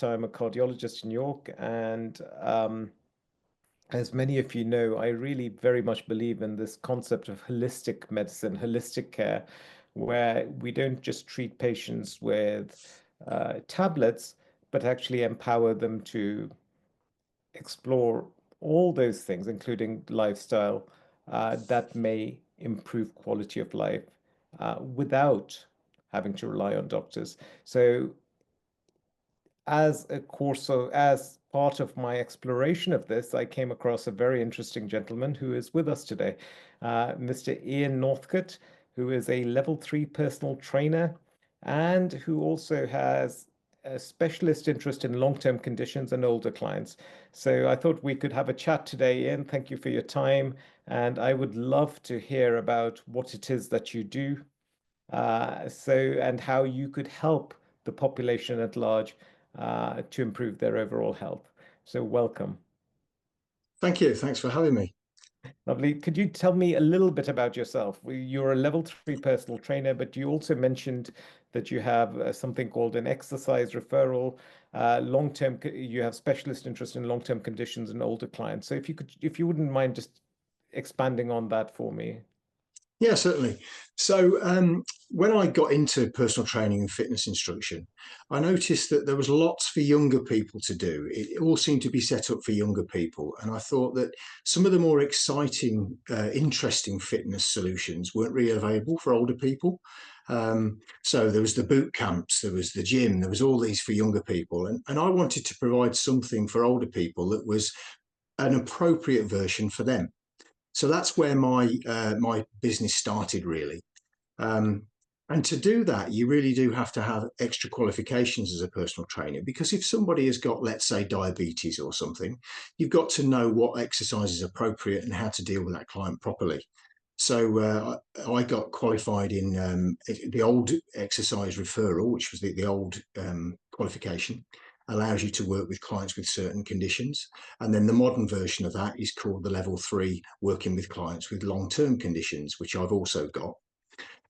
I'm a cardiologist in York, and as many of you know, I really very much believe in this concept of holistic medicine, holistic care, where we don't just treat patients with tablets, but actually empower them to explore all those things, including lifestyle, that may improve quality of life without having to rely on doctors. So as part of my exploration of this, I came across a very interesting gentleman who is with us today, Mr. Ian Northcott, who is a level 3 personal trainer and who also has a specialist interest in long-term conditions and older clients. So I thought we could have a chat today, Ian. Thank you for your time, and I would love to hear about what it is that you do, and how you could help the population at large to improve their overall health. So welcome. Thank you. Thanks for having me. Lovely. Could you tell me a little bit about yourself? You're a level 3 personal trainer, but you also mentioned that you have something called an exercise referral, long-term, you have specialist interest in long-term conditions and older clients. So if you wouldn't mind just expanding on that for me. Yeah, certainly. So when I got into personal training and fitness instruction, I noticed that there was lots for younger people to do. It all seemed to be set up for younger people. And I thought that some of the more exciting, interesting fitness solutions weren't really available for older people. So there was the boot camps, there was the gym, there was all these for younger people. And I wanted to provide something for older people that was an appropriate version for them. So that's where my business started, really. Um, and to do that, you really do have to have extra qualifications as a personal trainer, because if somebody has got, let's say, diabetes or something, you've got to know what exercise is appropriate and how to deal with that client properly. So I got qualified in the old exercise referral, which was the old qualification, allows you to work with clients with certain conditions. And then the modern version of that is called the level 3, working with clients with long-term conditions, which I've also got.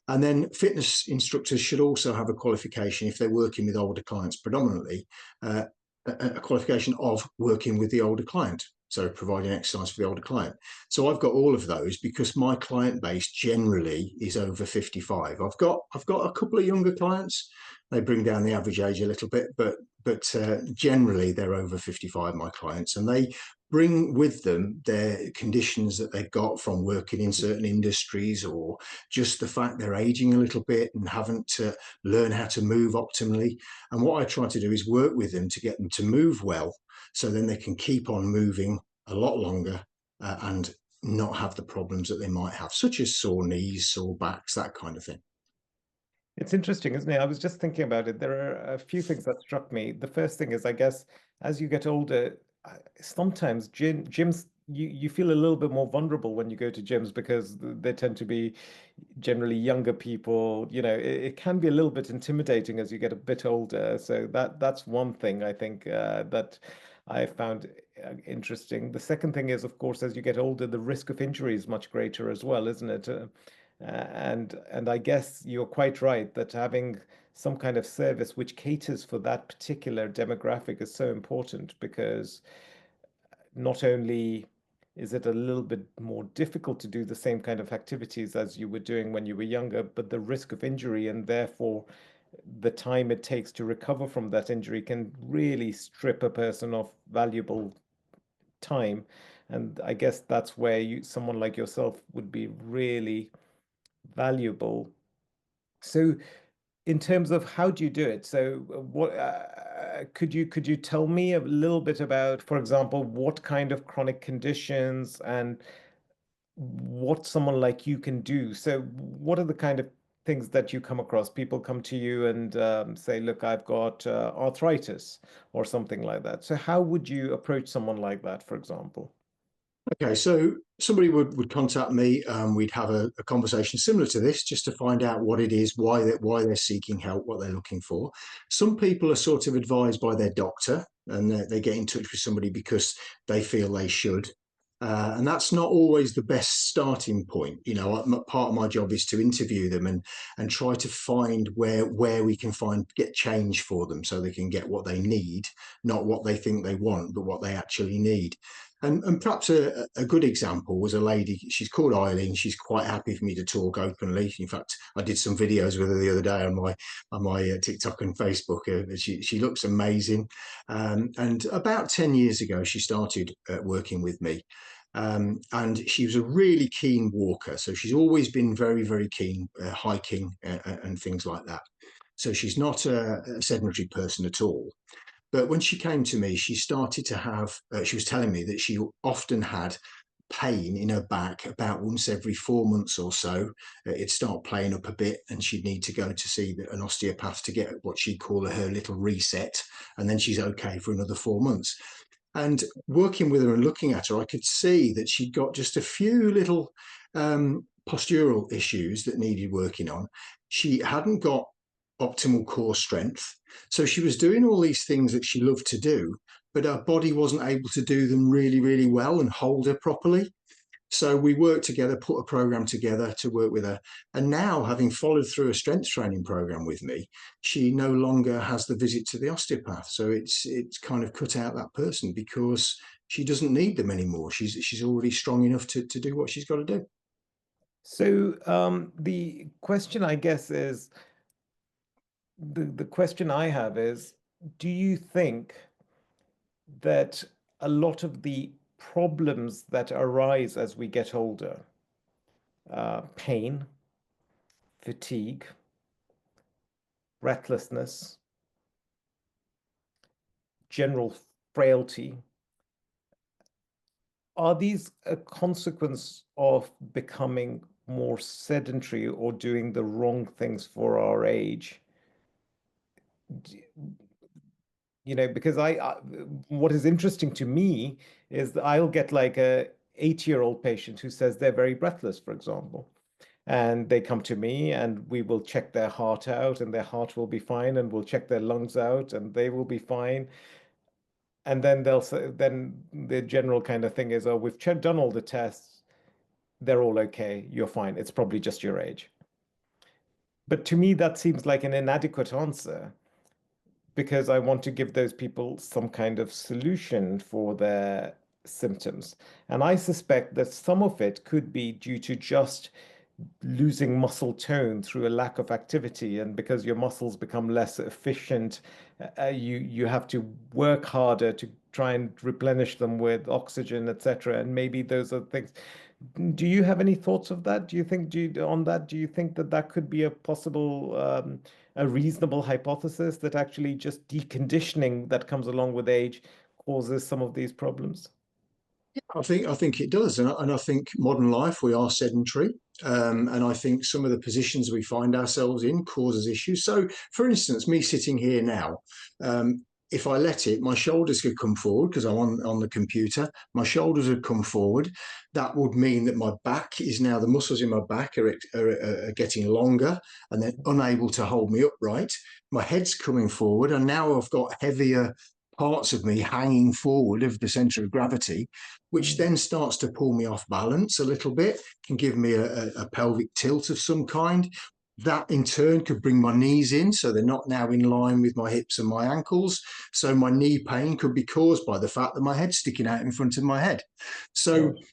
And then fitness instructors should also have a qualification if they're working with older clients predominantly, uh, a qualification of working with the older client. So providing exercise for the older client. So I've got all of those because my client base generally is over 55. I've got a couple of younger clients. They bring down the average age a little bit, but generally they're over 55, my clients, and they bring with them their conditions that they've got from working in certain industries, or just the fact they're aging a little bit and haven't to learn how to move optimally. And what I try to do is work with them to get them to move well, so then they can keep on moving a lot longer and not have the problems that they might have, such as sore knees, sore backs, that kind of thing. It's interesting, isn't it? I was just thinking about it. There are a few things that struck me. The first thing is, I guess, as you get older, sometimes gyms, you feel a little bit more vulnerable when you go to gyms because they tend to be generally younger people. It can be a little bit intimidating as you get a bit older. So that's one thing I think that I found interesting. The second thing is, of course, as you get older, the risk of injury is much greater as well, isn't it? And I guess you're quite right that having some kind of service which caters for that particular demographic is so important, because not only is it a little bit more difficult to do the same kind of activities as you were doing when you were younger, but the risk of injury and therefore the time it takes to recover from that injury can really strip a person of valuable time. And I guess that's where someone like yourself would be really valuable. So, in terms of how do you do it? So, what could you tell me a little bit about, for example, what kind of chronic conditions and what someone like you can do? So, what are the kind of things that you come across? People come to you and say, "Look, I've got arthritis," or something like that. So, how would you approach someone like that, for example? Okay, so somebody would contact me. We'd have a conversation similar to this, just to find out what it is, why they're seeking help, what they're looking for. Some people are sort of advised by their doctor, and they get in touch with somebody because they feel they should. And that's not always the best starting point. You know, part of my job is to interview them and try to find where we can get change for them, so they can get what they need, not what they think they want, but what they actually need. And perhaps a good example was a lady. She's called Eileen. She's quite happy for me to talk openly. In fact, I did some videos with her the other day on my TikTok and Facebook. She looks amazing. And about 10 years ago, she started working with me. And she was a really keen walker. So she's always been very, very keen hiking and things like that. So she's not a sedentary person at all. But when she came to me, she started to have, she was telling me that she often had pain in her back about once every 4 months or so. It'd start playing up a bit, and she'd need to go to see an osteopath to get what she'd call her little reset. And then she's okay for another 4 months. And working with her and looking at her, I could see that she'd got just a few little postural issues that needed working on. She hadn't got optimal core strength. So she was doing all these things that she loved to do, but her body wasn't able to do them really, really well and hold her properly. So we worked together, put a program together to work with her. And now, having followed through a strength training program with me, she no longer has the visit to the osteopath. So it's kind of cut out that person, because she doesn't need them anymore. She's already strong enough to do what she's got to do. So the question, I guess, is the question I have is, do you think that a lot of the problems that arise as we get older, pain, fatigue, breathlessness, general frailty, are these a consequence of becoming more sedentary or doing the wrong things for our age? You know, because what is interesting to me is that I'll get like a 8-year-old patient who says they're very breathless, for example. And they come to me and we will check their heart out and their heart will be fine, and we'll check their lungs out and they will be fine. And then they'll say, then the general kind of thing is, oh, we've done all the tests. They're all okay. You're fine. It's probably just your age. But to me, that seems like an inadequate answer, because I want to give those people some kind of solution for their symptoms. And I suspect that some of it could be due to just losing muscle tone through a lack of activity. And because your muscles become less efficient, you have to work harder to try and replenish them with oxygen, etc. And maybe those are things. Do you have any thoughts of that? On that? Do you think that that could be a possible, a reasonable hypothesis, that actually just deconditioning that comes along with age causes some of these problems? I think it does, and I think modern life, we are sedentary, and I think some of the positions we find ourselves in causes issues. So, for instance, me sitting here now, if I let it, my shoulders could come forward because I'm on the computer. My shoulders would come forward. That would mean that my back is now, the muscles in my back are getting longer and they're unable to hold me upright. My head's coming forward, and now I've got heavier parts of me hanging forward of the center of gravity, which Mm. then starts to pull me off balance a little bit, can give me a pelvic tilt of some kind. That in turn could bring my knees in, so they're not now in line with my hips and my ankles. So my knee pain could be caused by the fact that my head's sticking out in front of my head. So Gosh.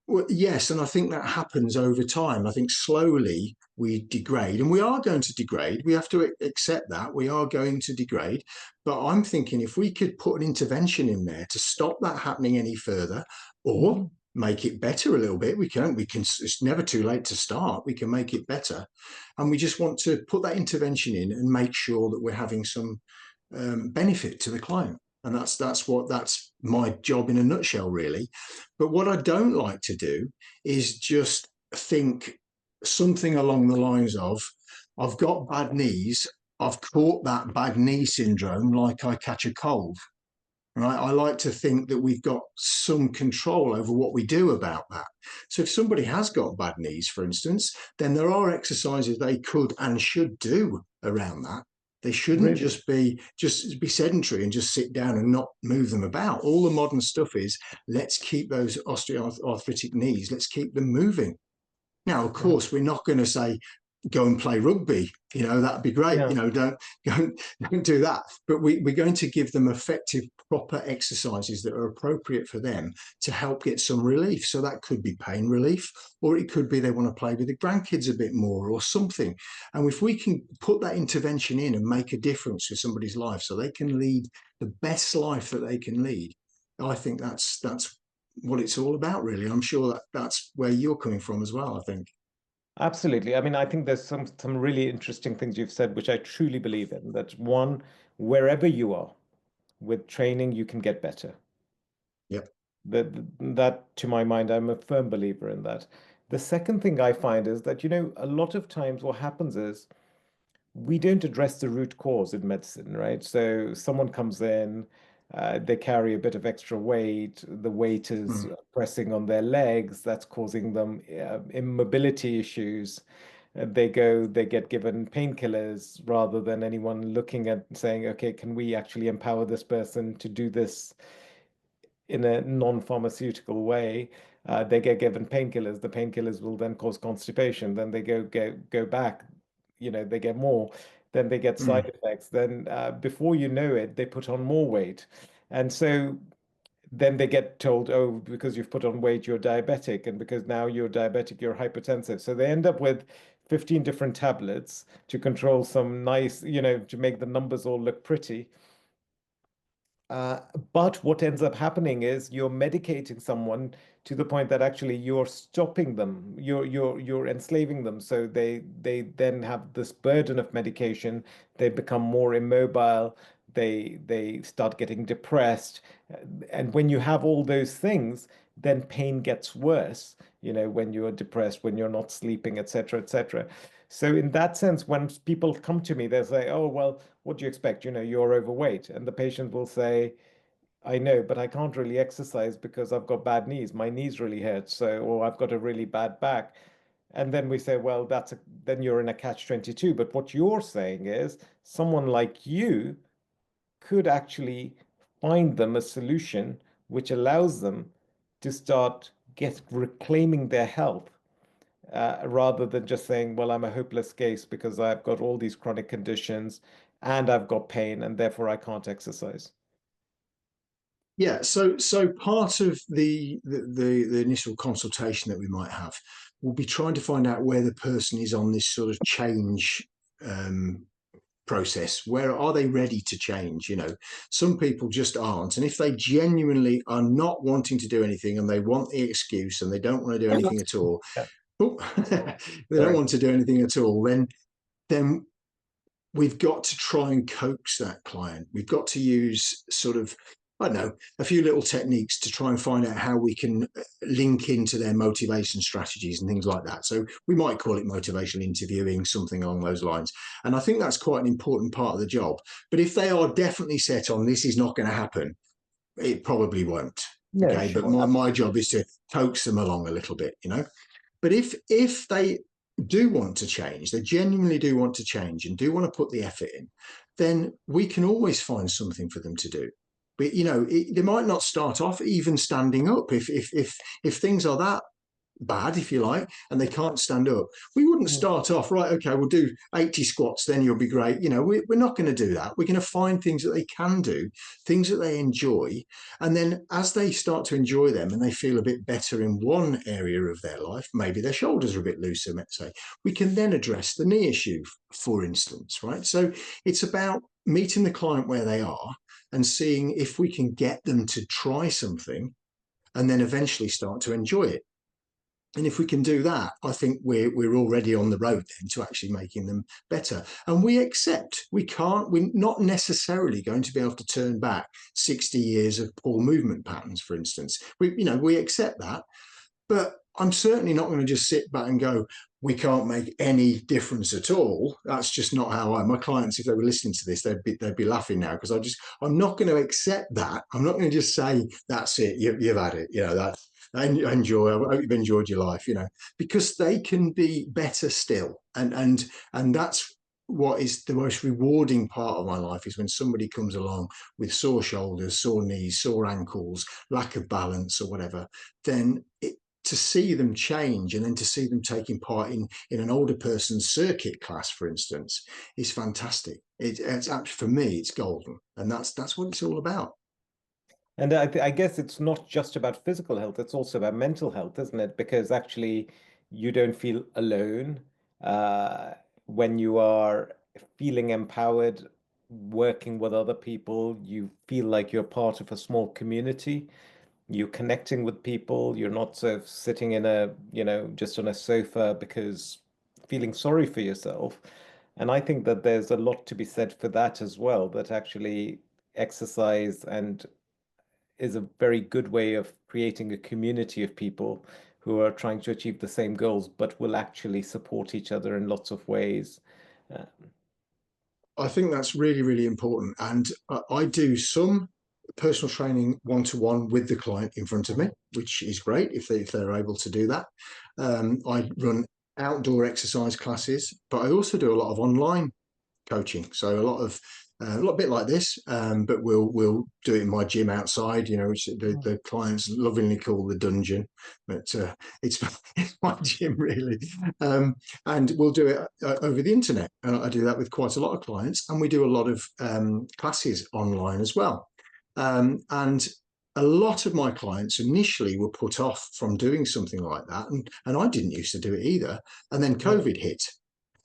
well, yes, and I think that happens over time. I think slowly we degrade, and we are going to degrade. We have to accept that we are going to degrade. But I'm thinking, if we could put an intervention in there to stop that happening any further, or Mhm. make it better a little bit, we can. We can. It's never too late to start. We can make it better, and we just want to put that intervention in and make sure that we're having some benefit to the client. And that's my job in a nutshell, really. But what I don't like to do is just think something along the lines of, I've got bad knees, I've caught that bad knee syndrome like I catch a cold. Right? I like to think that we've got some control over what we do about that. So if somebody has got bad knees, for instance, then there are exercises they could and should do around that. They shouldn't Really? just be sedentary and just sit down and not move them about. All the modern stuff is, let's keep those osteoarthritic knees, let's keep them moving. Now, of Yeah. course, we're not going to say go and play rugby. That'd be great. Yeah. Don't do that. But we're going to give them effective, proper exercises that are appropriate for them to help get some relief. So that could be pain relief, or it could be they want to play with the grandkids a bit more or something. And if we can put that intervention in and make a difference to somebody's life so they can lead the best life that they can lead, I think that's what it's all about, really. I'm sure that's where you're coming from as well, I think. Absolutely. I mean, I think there's some really interesting things you've said, which I truly believe in. That one, wherever you are with training, you can get better. Yep. That, to my mind, I'm a firm believer in that. The second thing I find is that, a lot of times what happens is we don't address the root cause in medicine, right? So someone comes in, they carry a bit of extra weight, the weight is Mm. pressing on their legs, that's causing them immobility issues. They get given painkillers rather than anyone looking at saying, okay, can we actually empower this person to do this in a non-pharmaceutical way? They get given painkillers. The painkillers will then cause constipation. Then they go back. They get more. Then they get side Mm. effects. Then before you know it, they put on more weight, and so then they get told, oh, because you've put on weight, you're diabetic, and because now you're diabetic, you're hypertensive. So they end up with 15 different tablets to control some nice, to make the numbers all look pretty. Uh, but what ends up happening is you're medicating someone to the point that actually you're stopping them, you're enslaving them. So they then have this burden of medication. They become more immobile. They start getting depressed, and when you have all those things, then pain gets worse. When you're depressed, when you're not sleeping, etc., etc. So in that sense, when people come to me, they say, "Oh, well, what do you expect? You're overweight." And the patient will say, I know, but I can't really exercise because I've got bad knees. My knees really hurt. So, or I've got a really bad back. And then we say, well, then you're in a catch-22. But what you're saying is someone like you could actually find them a solution which allows them to start reclaiming their health, rather than just saying, well, I'm a hopeless case because I've got all these chronic conditions and I've got pain and therefore I can't exercise. Yeah, so part of the initial consultation that we might have will be trying to find out where the person is on this sort of change um, process. Where are they ready to change? Some people just aren't, and if they genuinely are not wanting to do anything and they want the excuse and they don't want to do anything at all, Yeah, oh, they don't sorry. want to do anything at all, then we've got to try and coax that client. We've got to use sort of, I don't know, a few little techniques to try and find out how we can link into their motivation strategies and things like that. So we might call it motivational interviewing, something along those lines. And I think that's quite an important part of the job. But if they are definitely set on this is not going to happen, it probably won't. No, Okay. But sure. my Absolutely. job is to coax them along a little bit. But if they do want to change, they genuinely do want to change and do want to put the effort in, then we can always find something for them to do. But they might not start off even standing up if things are that bad, if you like, and they can't stand up. We wouldn't Mm. start off, right, okay, we'll do 80 squats, then you'll be great. We're not going to do that. We're going to find things that they can do, things that they enjoy. And then as they start to enjoy them and they feel a bit better in one area of their life, maybe their shoulders are a bit looser, let's say, we can then address the knee issue, for instance, right? So it's about meeting the client where they are and seeing if we can get them to try something and then eventually start to enjoy it. And if we can do that, I think we're already on the road then to actually making them better. And we're not necessarily going to be able to turn back 60 years of poor movement patterns, for instance. We accept that, but I'm certainly not going to just sit back and go, we can't make any difference at all. That's just not how my clients, if they were listening to this, they'd be laughing now because I'm not going to accept that. I'm not going to just say, that's it, you've had it. That's, enjoy. I hope you've enjoyed your life, because they can be better still. And that's what is the most rewarding part of my life is when somebody comes along with sore shoulders, sore knees, sore ankles, lack of balance, or whatever. Then to see them change, and then to see them taking part in an older person's circuit class, for instance, is fantastic. It's actually, for me, it's golden, and that's what it's all about. And I guess it's not just about physical health, it's also about mental health, isn't it? Because actually, you don't feel alone uh, when you are feeling empowered, working with other people. You feel like you're part of a small community. You're connecting with people. You're not sort of sitting in a, just on a sofa because feeling sorry for yourself. And I think that there's a lot to be said for that as well, that actually exercise and is a very good way of creating a community of people who are trying to achieve the same goals, but will actually support each other in lots of ways. Uh, I think that's really, really important. And I do some personal training one to one with the client in front of me, which is great if they're able to do that. I run outdoor exercise classes, but I also do a lot of online coaching. So a lot bit like this, but we'll do it in my gym outside. Which the clients lovingly call the dungeon, but it's it's my gym really. And we'll do it over the internet, and I do that with quite a lot of clients, and we do a lot of classes online as well. And a lot of my clients initially were put off from doing something like that, and I didn't used to do it either. And then mm, COVID hit,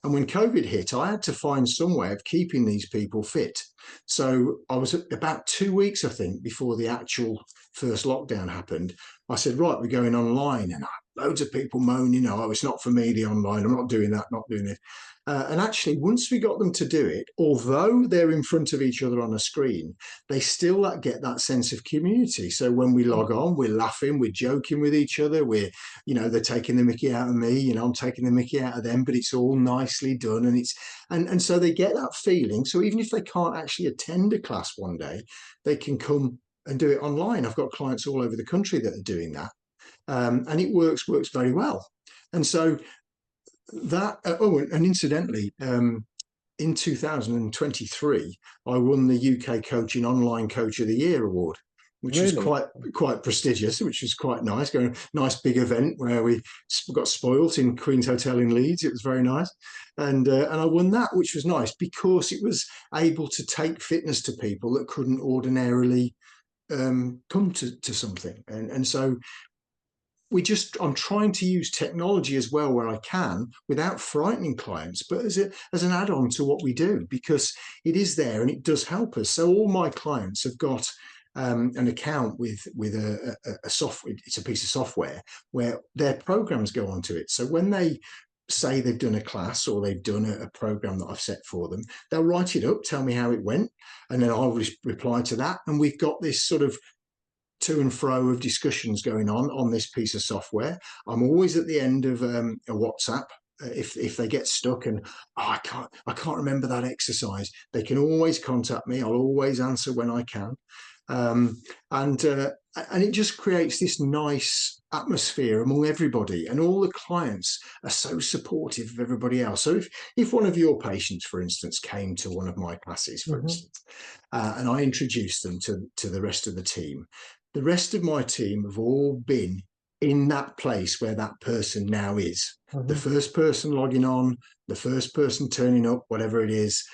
and when COVID hit, I had to find some way of keeping these people fit. So I was about 2 weeks, I think, before the actual first lockdown happened. I said, right, we're going online. And loads of people moaning, oh, it's not for me, the online. I'm not doing that, not doing it. And actually, once we got them to do it, although they're in front of each other on a screen, they still get that sense of community. So when we log on, we're laughing, we're joking with each other, they're taking the mickey out of me, I'm taking the mickey out of them, but it's all nicely done. And so they get that feeling. So even if they can't actually attend a class one day, they can come and do it online. I've got clients all over the country that are doing that. And it works very well. And so that, and incidentally, in 2023, I won the UK Coaching Online Coach of the Year award, which was really? quite prestigious, which was quite nice. Going nice big event where we got spoilt in Queen's Hotel in Leeds. It was very nice, and I won that, which was nice because it was able to take fitness to people that couldn't ordinarily come to something, and so I'm trying to use technology as well where I can without frightening clients, but as an add-on to what we do, because it is there and it does help us. So all my clients have got an account with a software. It's a piece of software where their programs go onto it. So when they say they've done a class or they've done a program that I've set for them, they'll write it up, tell me how it went, and then I'll reply to that. And we've got this sort of to and fro of discussions going on this piece of software. I'm always at the end of a WhatsApp. If they get stuck and I can't remember that exercise, they can always contact me. I'll always answer when I can, um, and it just creates this nice atmosphere among everybody, and all the clients are so supportive of everybody else. So if one of your patients, for instance, came to one of my classes, for Hmm. instance, and I introduced them to the rest of the team. The rest of my team have all been in that place where that person now is. The Hmm. first person logging on, the first person turning up, whatever it is,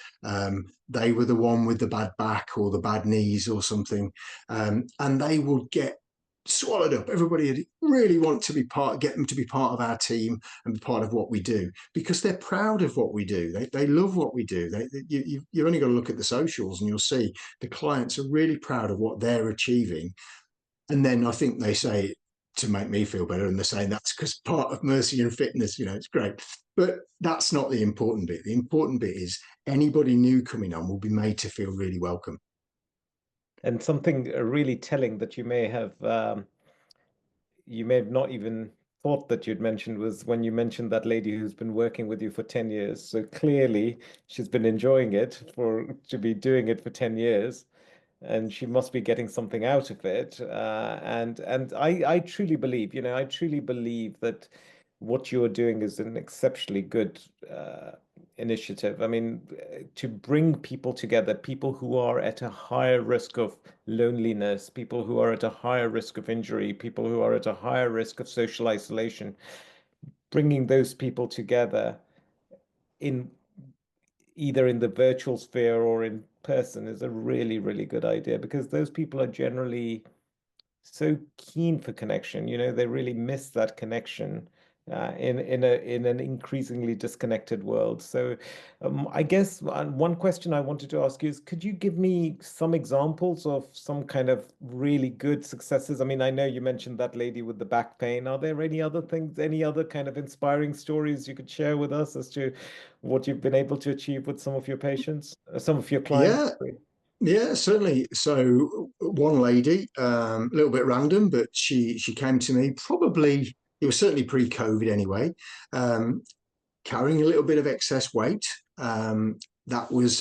they were the one with the bad back or the bad knees or something, and they would get swallowed up. Everybody would really want to be get them to be part of our team and be part of what we do because they're proud of what we do. They love what we do. You're only got to look at the socials and you'll see the clients are really proud of what they're achieving. And then I think they say it to make me feel better, and they're saying that's because part of mercy and fitness, it's great. But that's not the important bit. The important bit is anybody new coming on will be made to feel really welcome. And something really telling that you may have not even thought that you'd mentioned was when you mentioned that lady who's been working with you for 10 years. So clearly she's been enjoying it to be doing it for 10 years. And she must be getting something out of it. And I truly believe, I truly believe that what you're doing is an exceptionally good initiative. I mean, to bring people together, people who are at a higher risk of loneliness, people who are at a higher risk of injury, people who are at a higher risk of social isolation, bringing those people together in either in the virtual sphere or in person is a really, really good idea because those people are generally so keen for connection. They really miss that connection in an increasingly disconnected world. So, I guess one question I wanted to ask you is, could you give me some examples of some kind of really good successes? I mean, I know you mentioned that lady with the back pain. Are there any other things, any other kind of inspiring stories you could share with us as to what you've been able to achieve with some of your patients, some of your clients? Yeah, yeah, certainly. So one lady, a little bit random, but she came to me probably, it was certainly pre-COVID anyway, um, carrying a little bit of excess weight. That was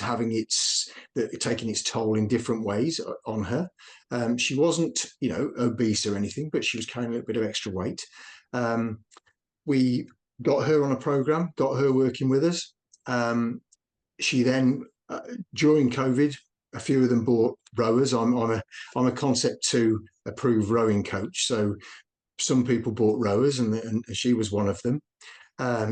taking its toll in different ways on her. She wasn't, obese or anything, but she was carrying a little bit of extra weight. Um, we got her on a program, got her working with us. She then, during COVID, a few of them bought rowers. I'm a Concept 2 approved rowing coach, so some people bought rowers, and she was one of them.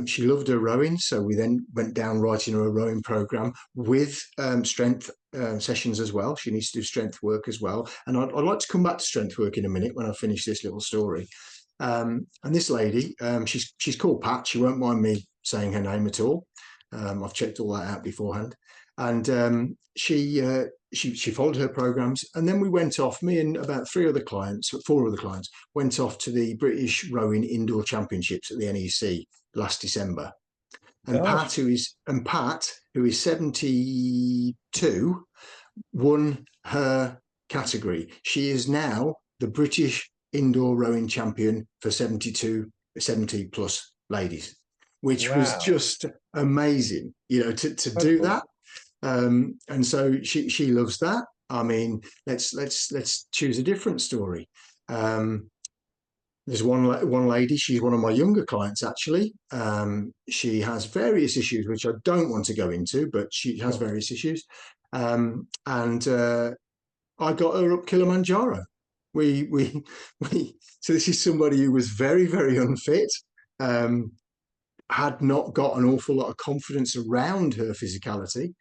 She loved her rowing, so we then went down writing her a rowing program with strength sessions as well. She needs to do strength work as well, and I'd like to come back to strength work in a minute when I finish this little story. And this lady, she's called Pat. She won't mind me saying her name at all. I've checked all that out beforehand, and she followed her programs, and then we went off. Me and about four other clients, went off to the British Rowing Indoor Championships at the NEC last December. And Gosh, Pat, who is 72, won her category. She is now the British indoor rowing champion for 70 plus ladies, which was wow. just amazing, to do Incredible. that. And so she loves that. I mean, let's choose a different story. There's one lady. She's one of my younger clients, actually. She has various issues, which I don't want to go into, but she has Sure. various issues. And I got her up Kilimanjaro. We we. So this is somebody who was very, very unfit. Um, had not got an awful lot of confidence around her physicality.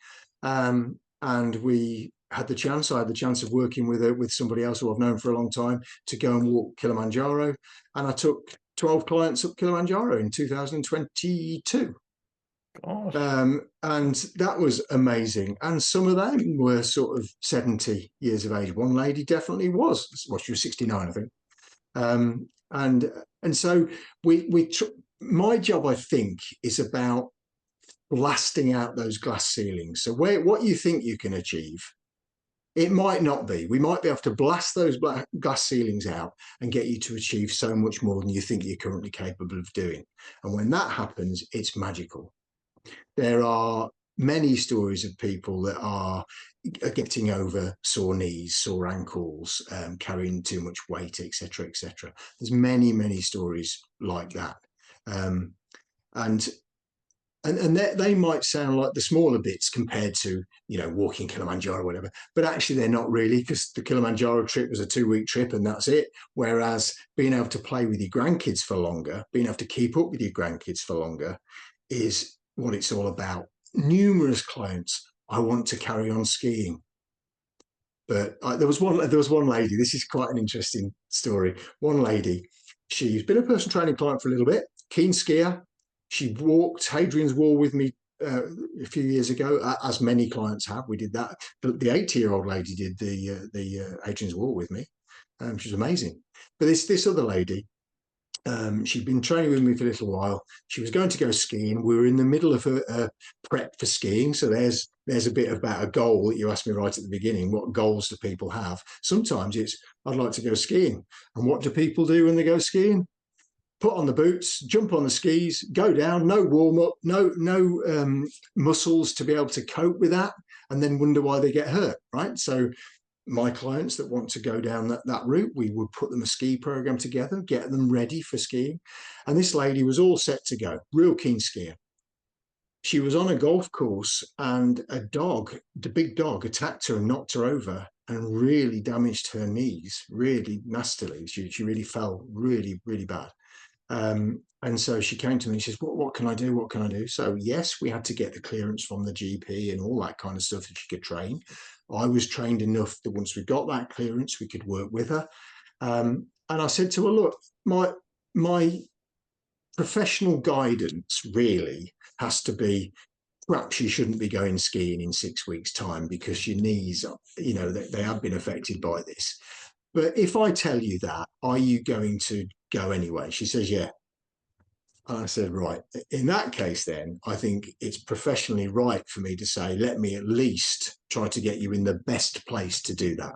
And I had the chance of working with somebody else who I've known for a long time to go and walk Kilimanjaro. And I took 12 clients up Kilimanjaro in 2022. Gosh. And that was amazing. And some of them were sort of 70 years of age. One lady definitely was. Well, she was 69, I think. Um, and and so my job, I think, is about blasting out those glass ceilings. So what you think you can achieve, it might not be. We might be able to blast those glass ceilings out and get you to achieve so much more than you think you're currently capable of doing. And when that happens, it's magical. There are many stories of people that are getting over sore knees, sore ankles, carrying too much weight, etc., etc. There's many stories like that, um, and they might sound like the smaller bits compared to walking Kilimanjaro or whatever, but actually they're not really, because the Kilimanjaro trip was a 2-week trip and that's it. Whereas being able to play with your grandkids for longer, being able to keep up with your grandkids for longer, is what it's all about. Numerous clients, I want to carry on skiing. But there was one lady. This is quite an interesting story. One lady, she's been a personal training client for a little bit. Keen skier. She walked Hadrian's Wall with me a few years ago, as many clients have. We did that. The 80-year-old lady did the Hadrian's Wall with me. She was amazing. But this other lady, she'd been training with me for a little while. She was going to go skiing. We were in the middle of her prep for skiing. So there's a bit about a goal that you asked me right at the beginning. What goals do people have? Sometimes it's, I'd like to go skiing. And what do people do when they go skiing? Put on the boots, jump on the skis, go down, no warm up, no muscles to be able to cope with that, and then wonder why they get hurt, right? So my clients that want to go down that route, we would put them a ski program together, get them ready for skiing. And this lady was all set to go, real keen skier. She was on a golf course and a dog, the big dog, attacked her and knocked her over and really damaged her knees really nastily. She really fell really, really bad. And so she came to me and she says, what can I do? What can I do? So yes, we had to get the clearance from the GP and all that kind of stuff that she could train. I was trained enough that once we got that clearance, we could work with her. And I said to her, look, my professional guidance really has to be, perhaps you shouldn't be going skiing in 6 weeks' time because your knees, they have been affected by this. But if I tell you that, are you going to go anyway? She says, yeah. And I said, right, in that case, then I think it's professionally right for me to say, let me at least try to get you in the best place to do that.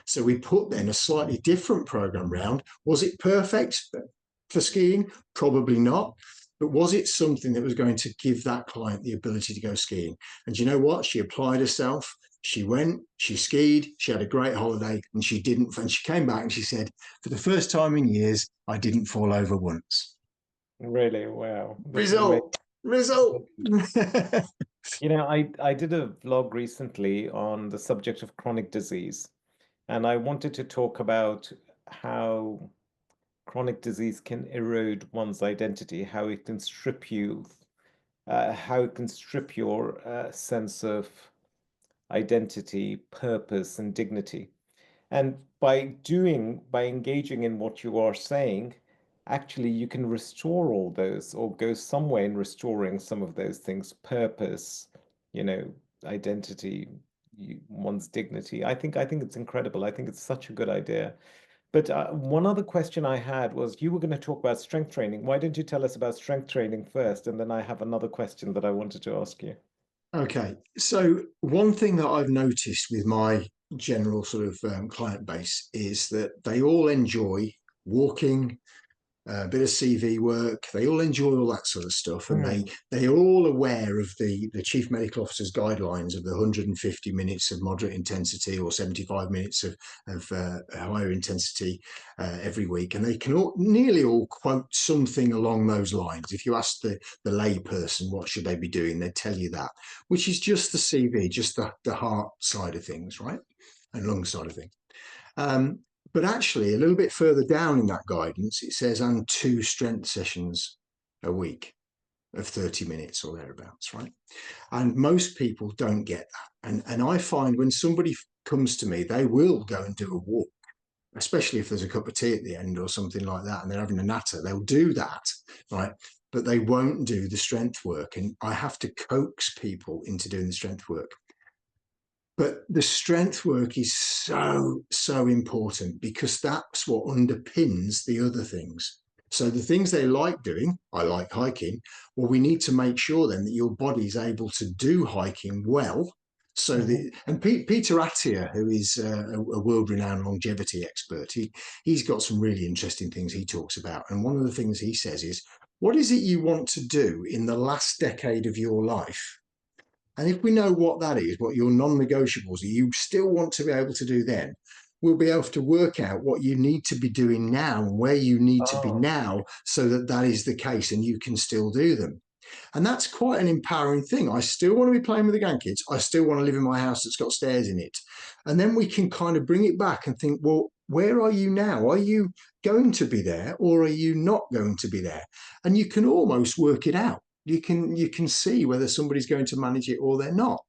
So we put then a slightly different program round. Was it perfect for skiing? Probably not. But was it something that was going to give that client the ability to go skiing? And you know what? She applied herself. She went, she skied, she had a great holiday, and she didn't. And she came back and she said, for the first time in years, I didn't fall over once. Really? Wow. This is amazing. Result. I did a vlog recently on the subject of chronic disease, and I wanted to talk about how chronic disease can erode one's identity, how it can strip your sense of identity, purpose, and dignity. And by engaging in what you are saying, actually you can restore all those or go somewhere in restoring some of those things, purpose, you know, identity, one's dignity. I think it's incredible. I think it's such a good idea. But one other question I had was you were going to talk about strength training. Why don't you tell us about strength training first? And then I have another question that I wanted to ask you. Okay, so one thing that I've noticed with my general sort of client base is that they all enjoy walking, a bit of CV work. They all enjoy all that sort of stuff, and Hmm. they are all aware of the chief medical officer's guidelines of the 150 minutes of moderate intensity or 75 minutes of higher intensity every week, and they can nearly all quote something along those lines. If you ask the lay person what should they be doing, they tell you that, which is just the CV, just the heart side of things, right, and lung side of things. Um, but actually, a little bit further down in that guidance, it says, and 2 strength sessions a week of 30 minutes or thereabouts, right? And most people don't get that. And I find when somebody comes to me, they will go and do a walk, especially if there's a cup of tea at the end or something like that, and they're having a natter. They'll do that, right? But they won't do the strength work. And I have to coax people into doing the strength work. But the strength work is so, so important because that's what underpins the other things. So the things they like doing, I like hiking. Well, we need to make sure then that your body is able to do hiking well. Mhm. And Peter Attia, who is a world-renowned longevity expert, he's got some really interesting things he talks about. And one of the things he says is, what is it you want to do in the last decade of your life? And if we know what that is, what your non-negotiables are, you still want to be able to do then, we'll be able to work out what you need to be doing now and where you need to be Oh, now so that that is the case and you can still do them. And that's quite an empowering thing. I still want to be playing with the grandkids. I still want to live in my house that's got stairs in it. And then we can kind of bring it back and think, well, where are you now? Are you going to be there or are you not going to be there? And you can almost work it out. You can see whether somebody's going to manage it or they're not.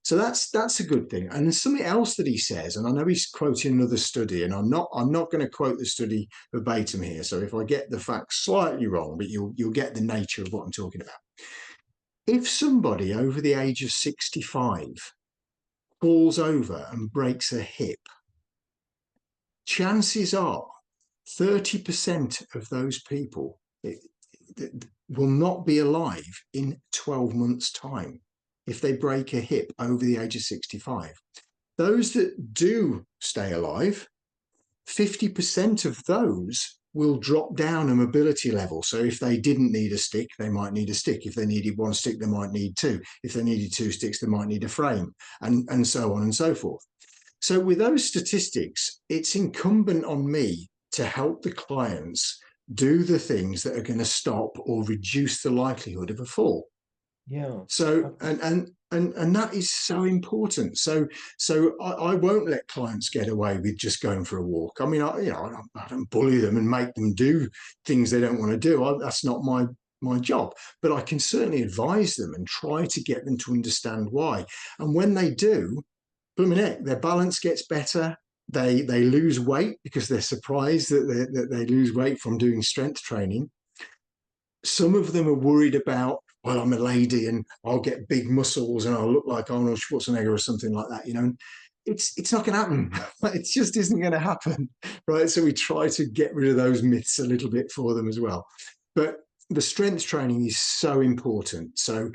So that's a good thing. And there's something else that he says, and I know he's quoting another study, and I'm not going to quote the study verbatim here. So if I get the facts slightly wrong, but you'll get the nature of what I'm talking about. If somebody over the age of 65 falls over and breaks a hip, chances are 30% of those people will not be alive in 12 months' time if they break a hip over the age of 65. Those that do stay alive, 50% of those will drop down a mobility level. So if they didn't need a stick, they might need a stick. If they needed one stick, they might need two. If they needed 2 sticks, they might need a frame, and so on and so forth. So with those statistics, it's incumbent on me to help the clients do the things that are going to stop or reduce the likelihood of a fall. Yeah. So Okay. and that is so important. So I won't let clients get away with just going for a walk. I mean, I don't bully them and make them do things they don't want to do. That's not my job. But I can certainly advise them and try to get them to understand why. And when they do, blooming heck, their balance gets better. They lose weight because they're surprised that they lose weight from doing strength training. Some of them are worried about, well, I'm a lady and I'll get big muscles and I'll look like Arnold Schwarzenegger or something like that. It's not going to happen. It just isn't going to happen, right? So we try to get rid of those myths a little bit for them as well. But the strength training is so important. So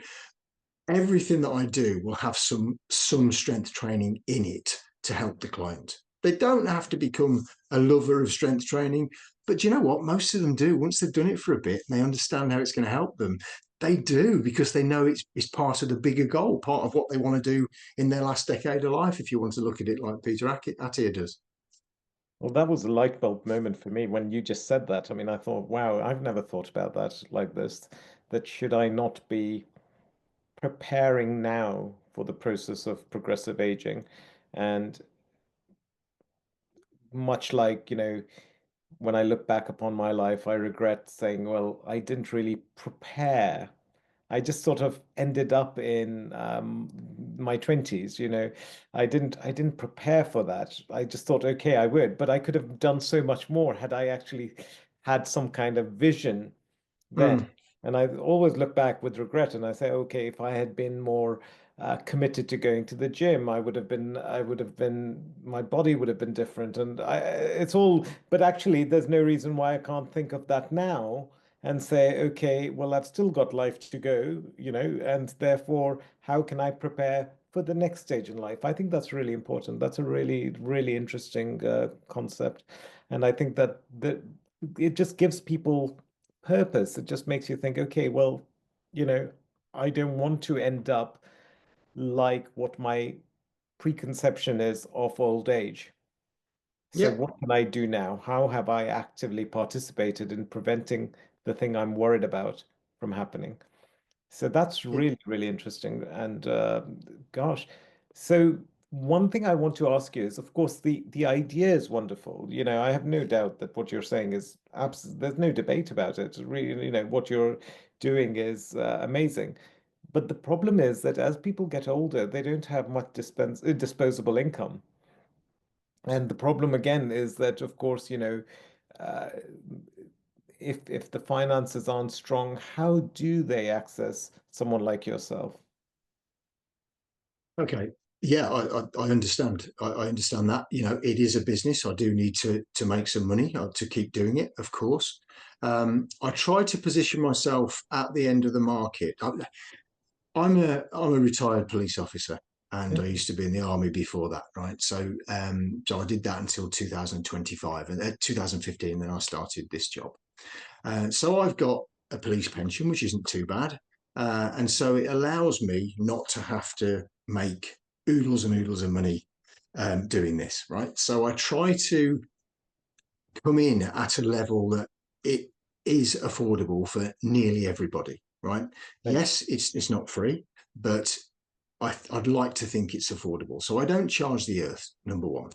everything that I do will have some strength training in it to help the client. They don't have to become a lover of strength training, but you know what? Most of them do. Once they've done it for a bit and they understand how it's going to help them, they do, because they know it's part of the bigger goal, part of what they want to do in their last decade of life, if you want to look at it like Peter Attia does. Well, that was a light bulb moment for me when you just said that. I mean, I thought, wow, I've never thought about that like this. That should I not be preparing now for the process of progressive aging? And much like, when I look back upon my life, I regret saying, well, I didn't really prepare. I just sort of ended up in my 20s, I didn't prepare for that. I just thought, okay, I would, but I could have done so much more had I actually had some kind of vision then. Mm, And I always look back with regret and I say, okay, if I had been more committed to going to the gym, my body would have been different. It's all, but actually, there's no reason why I can't think of that now and say, okay, well, I've still got life to go, and therefore, how can I prepare for the next stage in life? I think that's really important. That's a really, really interesting concept. And I think that it just gives people purpose. It just makes you think, okay, well, you know, I don't want to end up like what my preconception is of old age. So yeah. what can I do now? How have I actively participated in preventing the thing I'm worried about from happening? So that's really, really interesting. And gosh, so one thing I want to ask you is, of course, the idea is wonderful. I have no doubt that what you're saying is absolutely, there's no debate about it. Really, what you're doing is amazing. But the problem is that as people get older, they don't have much disposable income. And the problem again is that, of course, uh, if the finances aren't strong, how do they access someone like yourself? Okay. Yeah, I understand. I understand that. It is a business. I do need to make some money to keep doing it, of course. I try to position myself at the end of the market. I'm a retired police officer, and I Okay. used to be in the army before that, right? So I did that until 2025 and 2015. Then I started this job. So I've got a police pension, which isn't too bad. And so it allows me not to have to make oodles and oodles of money doing this, right? So I try to come in at a level that it is affordable for nearly everybody, right? Right. Yes, it's not free, but I'd like to think it's affordable. So I don't charge the earth, number one.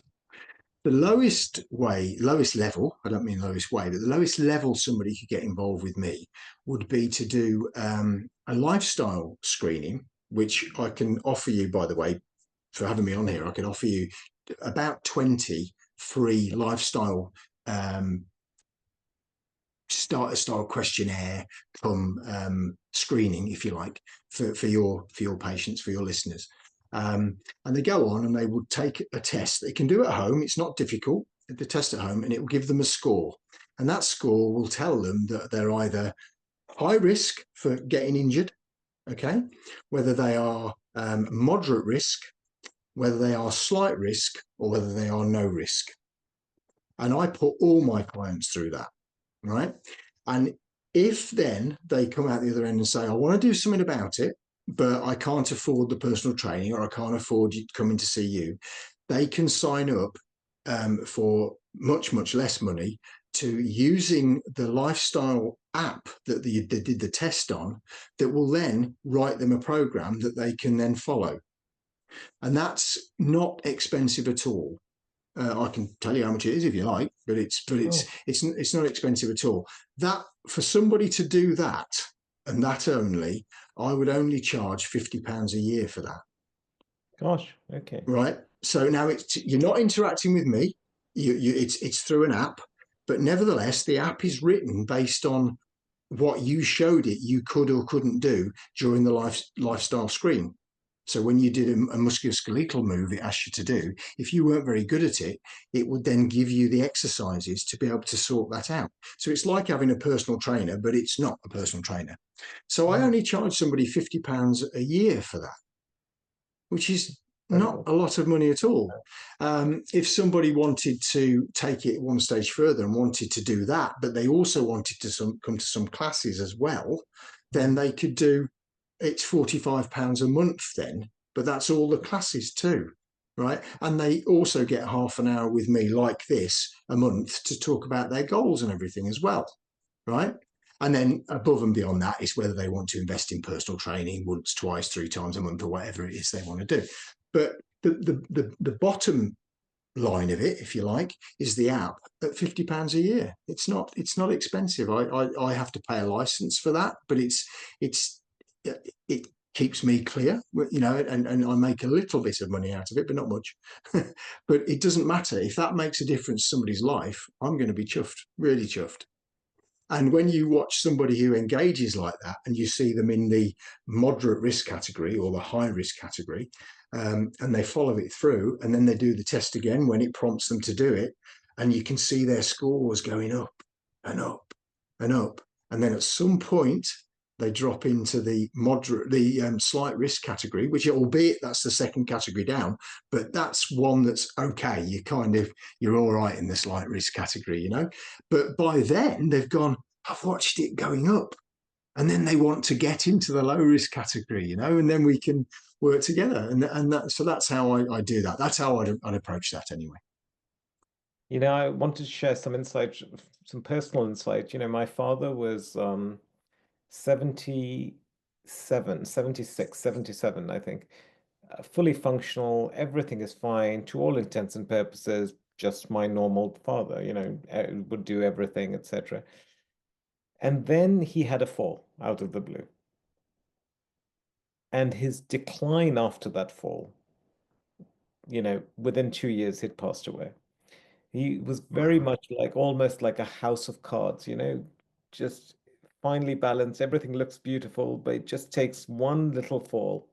The lowest level, I don't mean lowest way, but the lowest level somebody could get involved with me would be to do a lifestyle screening, which I can offer you, by the way, for having me on here. I can offer you about 20 free lifestyle um, starter style questionnaire come screening, if you like, for your patients, for your listeners. And they go on and they will take a test. They can do it at home. It's not difficult. The test at home, and it will give them a score. And that score will tell them that they're either high risk for getting injured, okay, whether they are moderate risk, whether they are slight risk, or whether they are no risk. And I put all my clients through that, right? And if then they come out the other end and say, I want to do something about it, but I can't afford the personal training, or I can't afford you coming to see you, they can sign up for much, much less money to using the lifestyle app that they did the test on, that will then write them a program that they can then follow. And that's not expensive at all. I can tell you how much it is if you like, but Oh, it's not expensive at all. That, for somebody to do that and that only, I would only charge £50 a year for that. gosh. Okay. Right. So now you're not interacting with me. It's through an app, but nevertheless, the app is written based on what you showed it you could or couldn't do during the lifestyle screen. So when you did a musculoskeletal move it asked you to do, if you weren't very good at it, it would then give you the exercises to be able to sort that out. So it's like having a personal trainer, but it's not a personal trainer. So I Mm, only charge somebody £50 a year for that, which is not incredible. a lot of money at all. If somebody wanted to take it one stage further and wanted to do that, but they also wanted to come to some classes as well, then Mm, they could do, it's £45 a month then, but that's all the classes too, right? And they also get half an hour with me like this a month to talk about their goals and everything as well, right? And then above and beyond that is whether they want to invest in personal training once, twice, 3 times a month, or whatever it is they want to do. But the bottom line of it, if you like, is the app at £50 a year. It's not expensive. I have to pay a license for that, but it keeps me clear, and I make a little bit of money out of it, but not much. But it doesn't matter if that makes a difference to somebody's life. I'm going to be chuffed, really chuffed. And when you watch somebody who engages like that and you see them in the moderate risk category or the high risk category, and they follow it through, and then they do the test again when it prompts them to do it, and you can see their scores going up and up and up. And then at some point, they drop into the slight risk category, which, albeit that's the second category down, but that's one that's okay. You're all right in the slight risk category, But by then they've gone, I've watched it going up. And then they want to get into the low risk category, and then we can work together. So that's how I do that. That's how I'd approach that anyway. I wanted to share some insight, some personal insight. My father was 77, 76, 77, I think. Fully functional, everything is fine to all intents and purposes, just my normal father, would do everything, etc. And then he had a fall out of the blue. And his decline after that fall, within 2 years, he'd passed away. He was very Wow. much like almost like a house of cards, just finely balanced. Everything looks beautiful, but it just takes one little fall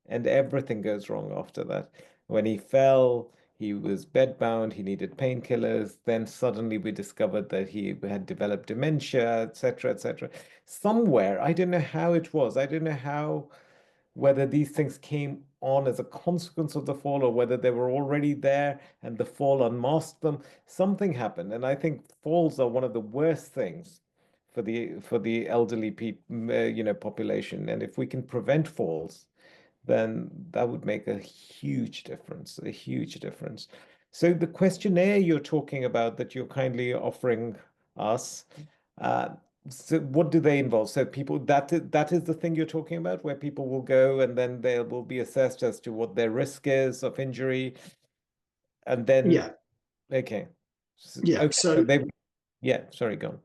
and everything goes wrong after that. When he fell, he was bedbound, he needed painkillers. Then suddenly we discovered that he had developed dementia, etc., etc. Somewhere, I don't know how it was. I don't know whether these things came on as a consequence of the fall or whether they were already there and the fall unmasked them. Something happened, and I think falls are one of the worst things for the elderly people, population. And if we can prevent falls, then that would make a huge difference, a huge difference. So the questionnaire you're talking about that you're kindly offering us, uh, so what do they involve? So people, that is the thing you're talking about, where people will go and then they will be assessed as to what their risk is of injury, and then Yeah. okay, Yeah. okay, so So they, yeah, sorry, go on.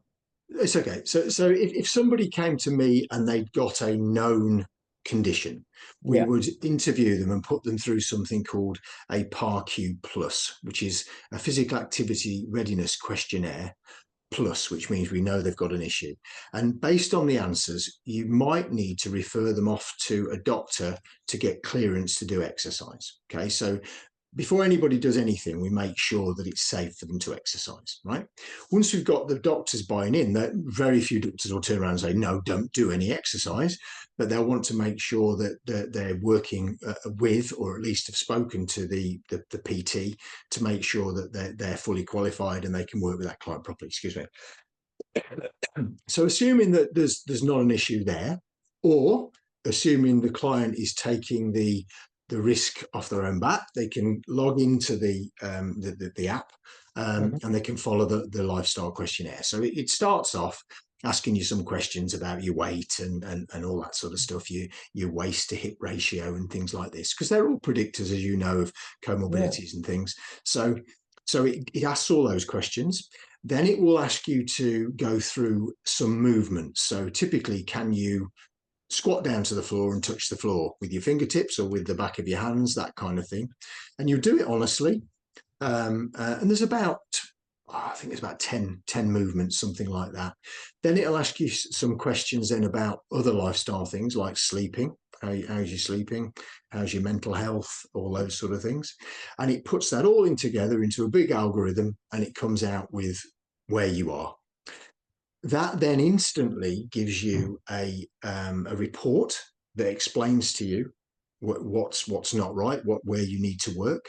it's okay. So if somebody came to me and they'd got a known condition, we Yeah, would interview them and put them through something called a PARQ Plus, which is a physical activity readiness questionnaire plus, which means we know they've got an issue. And based on the answers, you might need to refer them off to a doctor to get clearance to do exercise. Okay, so before anybody does anything, we make sure that it's safe for them to exercise, right? Once we've got the doctors buying in, that very few doctors will turn around and say, no, don't do any exercise, but they'll want to make sure that they're working with, or at least have spoken to the PT to make sure that they're fully qualified and they can work with that client properly, excuse me. So assuming that there's not an issue there, or assuming the client is taking the risk off their own back, they can log into the app and they can follow the lifestyle questionnaire. So it starts off asking you some questions about your weight and all that sort of stuff, your waist to hip ratio and things like this, because they're all predictors, as you know, of comorbidities and things. So it asks all those questions. Then it will ask you to go through some movements. So typically, can you squat down to the floor and touch the floor with your fingertips or with the back of your hands, that kind of thing. And you do it honestly. And there's about, I think it's about 10 movements, something like that. Then it'll ask you some questions then about other lifestyle things like sleeping. How's your sleeping? How's your mental health? All those sort of things. And it puts that all in together into a big algorithm, and it comes out with where you are. That then instantly gives you a report that explains to you what's not right, where you need to work.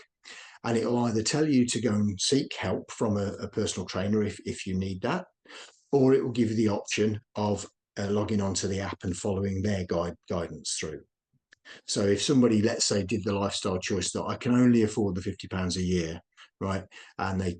And it'll either tell you to go and seek help from a personal trainer if you need that, or it will give you the option of logging onto the app and following their guidance through. So if somebody, let's say, did the lifestyle choice that I can only afford the £50 a year, right, and they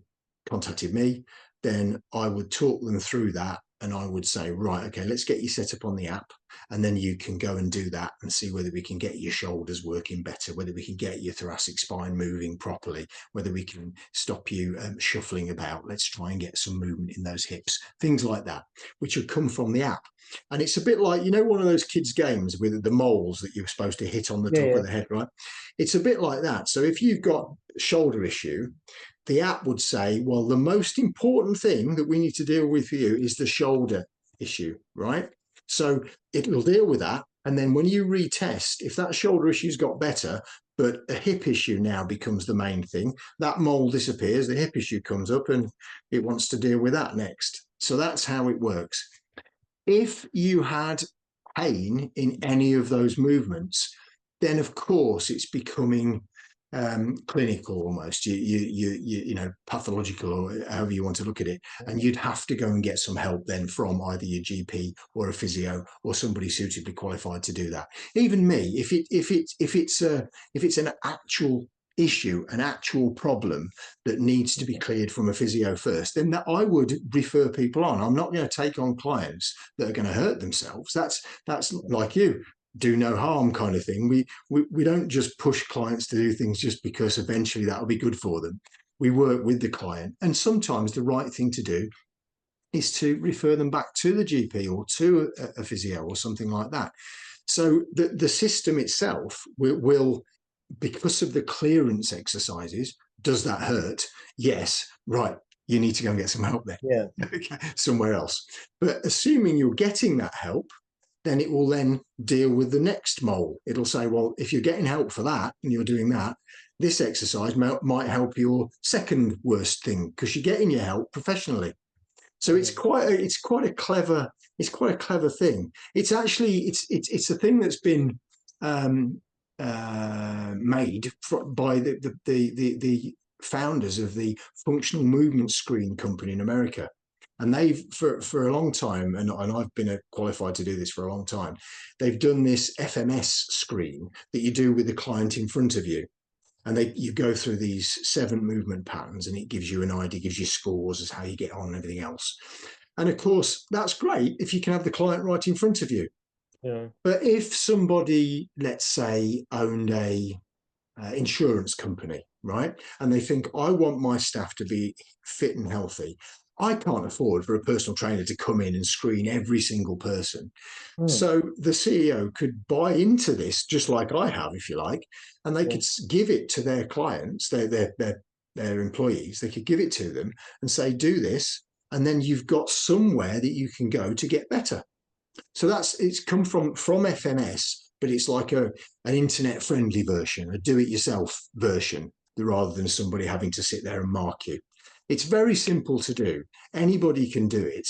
contacted me, then I would talk them through that, and I would say, right, okay, let's get you set up on the app, and then you can go and do that and see whether we can get your shoulders working better, whether we can get your thoracic spine moving properly, whether we can stop you shuffling about. Let's try and get some movement in those hips, things like that, which will come from the app. And it's a bit like, you know, one of those kids' games with the moles that you're supposed to hit on the top of the head, right? It's a bit like that. So if you've got a shoulder issue, the app would say, well, the most important thing that we need to deal with for you is the shoulder issue, right? So it'll deal with that. And then when you retest, if that shoulder issue's got better, but a hip issue now becomes the main thing, that mole disappears, the hip issue comes up, and it wants to deal with that next. So that's how it works. If you had pain in any of those movements, then of course it's becoming clinical almost, you know, pathological, or however you want to look at it, and you'd have to go and get some help then from either your GP or a physio or somebody suitably qualified to do that. Even me, if it's an actual issue, an actual problem that needs to be cleared from a physio first, then I would refer people on. I'm not going to take on clients that are going to hurt themselves. That's like you, do no harm kind of thing. We don't just push clients to do things just because eventually that'll be good for them. We work with the client, and sometimes the right thing to do is to refer them back to the GP or to a physio or something like that. So the system itself will, because of the clearance exercises, does that hurt? Yes, right. You need to go and get some help there. Yeah. Somewhere else. But assuming you're getting that help, then it will then deal with the next mole. It'll say, well, if you're getting help for that and you're doing that, this exercise might help your second worst thing because you're getting your help professionally. So it's quite a clever thing. It's actually it's a thing that's been made by the founders of the functional movement screen company in America. And they've, for a long time, and I've been qualified to do this for a long time, they've done this FMS screen that you do with the client in front of you. And you go through these 7 movement patterns, and it gives you an idea, gives you scores as how you get on and everything else. And of course, that's great if you can have the client right in front of you. Yeah. But if somebody, let's say, owned a insurance company, right? And they think, I want my staff to be fit and healthy. I can't afford for a personal trainer to come in and screen every single person. So the CEO could buy into this, just like I have, if you like, and they could give it to their clients, their employees. They could give it to them and say, do this, and then you've got somewhere that you can go to get better. So it's come from FMS, but it's like an internet friendly version, a do-it-yourself version, rather than somebody having to sit there and mark you. It's very simple to do. Anybody can do it.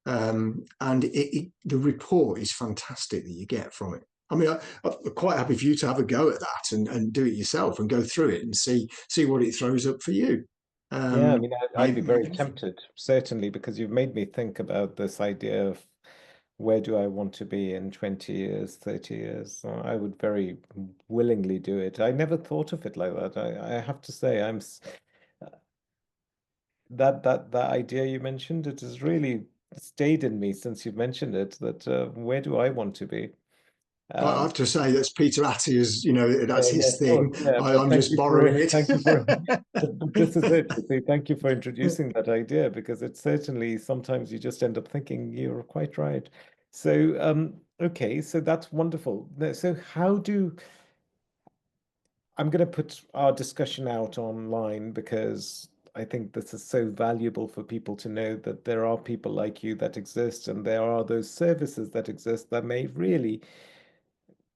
And the report is fantastic that you get from it. I mean, I'm quite happy for you to have a go at that and do it yourself and go through it and see what it throws up for you. Yeah, I mean, I'd be very tempted, certainly, because you've made me think about this idea of where do I want to be in 20 years, 30 years. I would very willingly do it. I never thought of it like that. I have to say, that idea you mentioned, it has really stayed in me since you've mentioned it, that where do I want to be? I Um, have to say that's Peter Attia's, yeah, that's yeah, his of course, thing. yeah, but I'm just borrowing it. thank you for, but this is it. You see, thank you for introducing that idea, because it's certainly sometimes you just end up thinking you're quite right. So, okay, so that's wonderful. So I'm going to put our discussion out online, because I think this is so valuable for people to know that there are people like you that exist, and there are those services that exist that may really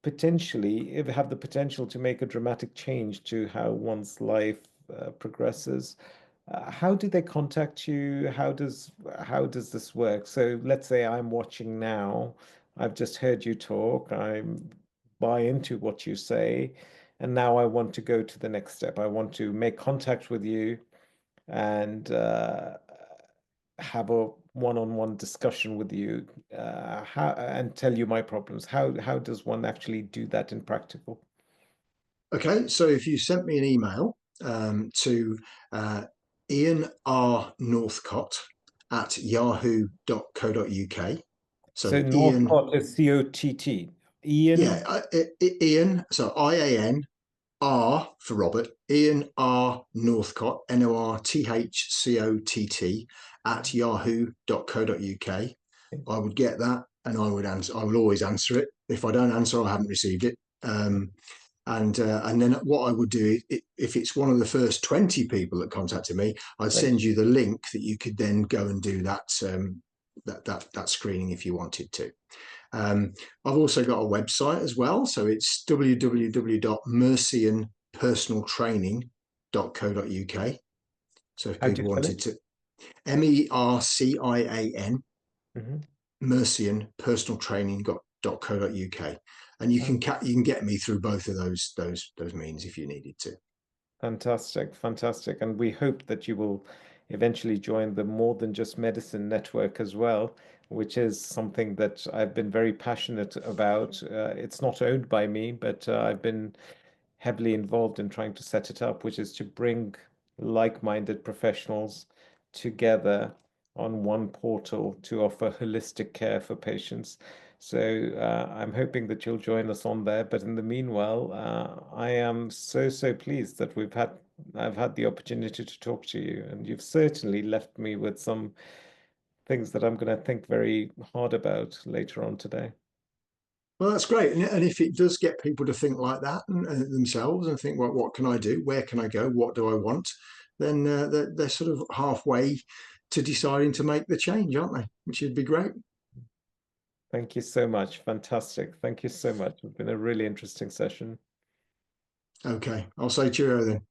potentially have the potential to make a dramatic change to how one's life progresses. How do they contact you? How does this work? So let's say I'm watching now. I've just heard you talk. I buy into what you say, and now I want to go to the next step. I want to make contact with you and have a one-on-one discussion with you, and tell you my problems. How does one actually do that in practical? Okay, so if you sent me an email to Ian R. Northcott at yahoo.co.uk. So So Ian, Northcott is COTT. Ian. yeah, Ian, so IAN R for Robert, Ian R. Northcott, Northcott at yahoo.co.uk. I would get that and I would answer. I will always answer it. If I don't answer, I haven't received it. And then what I would do, if it's one of the first 20 people that contacted me, I'd Right. send you the link that you could then go and do that screening if you wanted to. I've also got a website as well, so it's www.mercianpersonaltraining.co.uk. So if How do people you spell wanted it? to, MERCIAN, Hmm. mercianpersonaltraining.co.uk, and you can get me through both of those means if you needed to. Fantastic, fantastic. And we hope that you will eventually join the More Than Just Medicine network as well, which is something that I've been very passionate about. It's not owned by me, but I've been heavily involved in trying to set it up, which is to bring like-minded professionals together on one portal to offer holistic care for patients. So I'm hoping that you'll join us on there. But in the meanwhile, I am so, so pleased that I've had the opportunity to talk to you, and you've certainly left me with some things that I'm going to think very hard about later on today. Well, that's great. And if it does get people to think like that themselves and think, well, what can I do? Where can I go? What do I want? Then they're sort of halfway to deciding to make the change, aren't they? Which would be great. Thank you so much. Fantastic. Thank you so much. It's been a really interesting session. Okay, I'll say cheerio then.